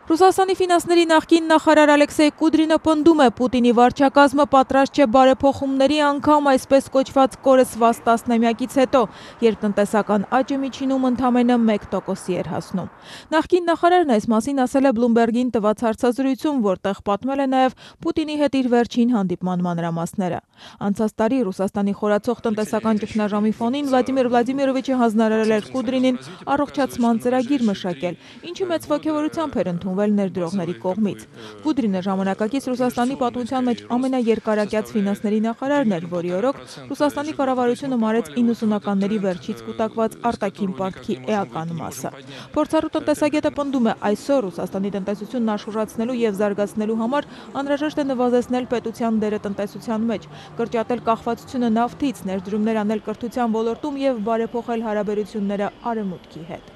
Ռուսաստանի ֆինանսների նախկին նախարար Ալեքսեյ Կուդրինը պնդում է, Պուտինի վարչակազմը պատրաստ չէ բարեփոխումների անգամ այսպես կոչված կորսված տասնամյակից հետո, երբ տնտեսական աճը միջինում ընդամենը 1%-ի էր հասնում։ Նախկին նախարարն այս մասին ասել է Bloomberg-ին տված հարցազրույցում, որտեղ պատմել է նաև Պուտինի հետ իր վերջին հանդիպման մանրամասները։ Անցած տարի Ռուսաստանի խորացող տնտեսական ճգնաժամի ֆոնին Վլադիմիր Վլադիմիրովիչը հանձնարարել էր Կուդրինին առողջացման ծրագիր մշակել, ինչը մեծ ոգևորությամբ էր ընդունվել ներդրողների կողմից։ Կուդրինը ժամանակակից Ռուսաստանի պատմության մեջ ամենաերկարակյաց ֆինանսների նախարարն էր, որի օրոք Ռուսաստանի կառավարությունը մարեց 90-ականների վերջից կուտակված արտաքին պարտքի էական մասը։ Փորձառու տնտեսագետը պնդում է, այսօր Ռուսաստանի տնտեսությունն աշխուժացնելու եւ զարգացնելու համար անհրաժեշտ է նվազեցնել պետության դերը տնտեսության մեջ, կրճատել կախվածությունը նավթից, ներդրումներ անել կրթության ոլորտում եւ բարեփոխել հարաբերությունները Արևմուտքի հետ։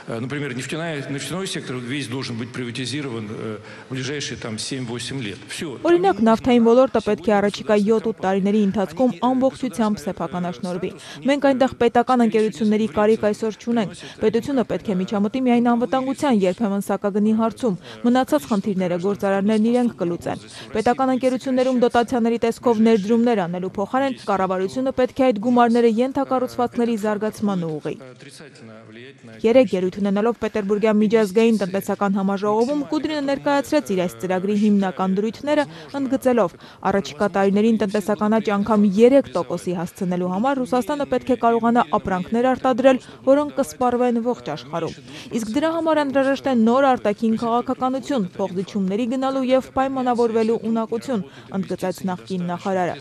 Например, нефтяной сектор весь должен быть приватизирован в ближайшие 7-8 лет. Все. Օրինակ, նավթային ոլորտը պետք է առաջիկա 7-8 տարիների ընթացքում ամբողջությամբ սեփականաշնորհվի։ Մենք այնտեղ պետական ընկերությունների կարիք այսօր չունենք։ Պետությունը պետք է միջամտի միայն անվտանգության, երբեմն սակագնի հարցում։ Մնացած խնդիրները գործարարներն իրենք կլուծեն։ Պետական ընկերություններում դոտացիաների տեսքով ներդրումներ անելու փոխարեն կառավարությունը պետք է այդ գումարները ենթակառուցվածքների զարգացման ուղղի։ Երեք ելույթ ունենալով Պետերբուրգյան միջազգային տնտեսական համաժողովում Կուդրինը ներկայացրեց իր այս ծրագրի հիմնական դրույթները, ընդգծելով, առաջիկա տարիներին տնտեսական աճ անգամ 3%-ի հասցնելու համար Ռուսաստանը պետք է կարողանա ապրանքներ արտադրել, որոնք կսպառվեն ողջ աշխարհում։ Իսկ դրա համար անհրաժեշտ է նոր արտաքին քաղաքականություն, փոխզիջումների գնալու եւ պայմանավորվելու ունակություն, ընդգծեց նախկին նախարարը։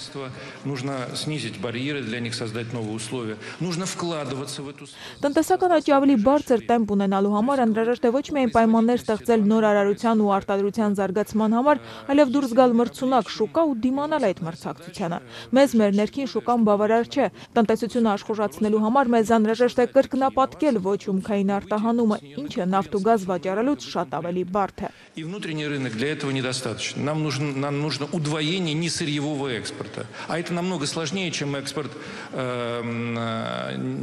Տնտեսական աճի ավելի բարձր տեմպ ունենալու համար անհրաժեշտ է ոչ միայն պայմաններ ստեղծել նոր արարության ու արտադրության զարգացման համար, այլև դուրս գալ մրցունակ շուկա ու դիմանալ այդ մրցակցությանը։ Մեզ մեր ներքին շուկան բավարար չէ։ Տնտեսությունը աշխուժացնելու համար մեզ անհրաժեշտ է կրկնապատկել ոչ հումքային արտահանումը, ինչը նավթ ու գազ վաճառելուց շատ ավելի բարդ է։ И внутренний рынок для этого недостаточно. Нам нужно удвоение несырьевого экспорта. А это намного сложнее, чем экспорт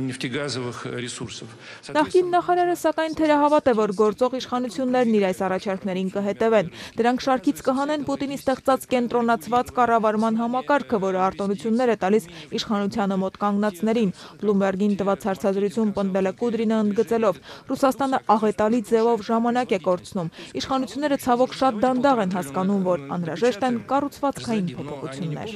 нефтегазовых ресурсов. Նախկին նախարարը սակայն թերահավատ է, որ գործող իշխանություններն իր այս առաջարկներին կհետևեն։ Դրանք շարքից կհանեն Պուտինի ստեղծած կենտրոնացված կառավարման համակարգը, որը արտոնություններ է տալիս իշխանությանը մոտ կանգնածներին։ Bloomberg-ին տված հարցազրույցում պնդել է Կուդրինը, ընդգծելով. Ռուսաստանը աղետալի ձևով ժամանակ է կորցնում։ Իշխանությունները ցավոք շատ դանդաղ են հասկանում, որ անհրաժեշտ են կառուցվածքային փոփոխություններ։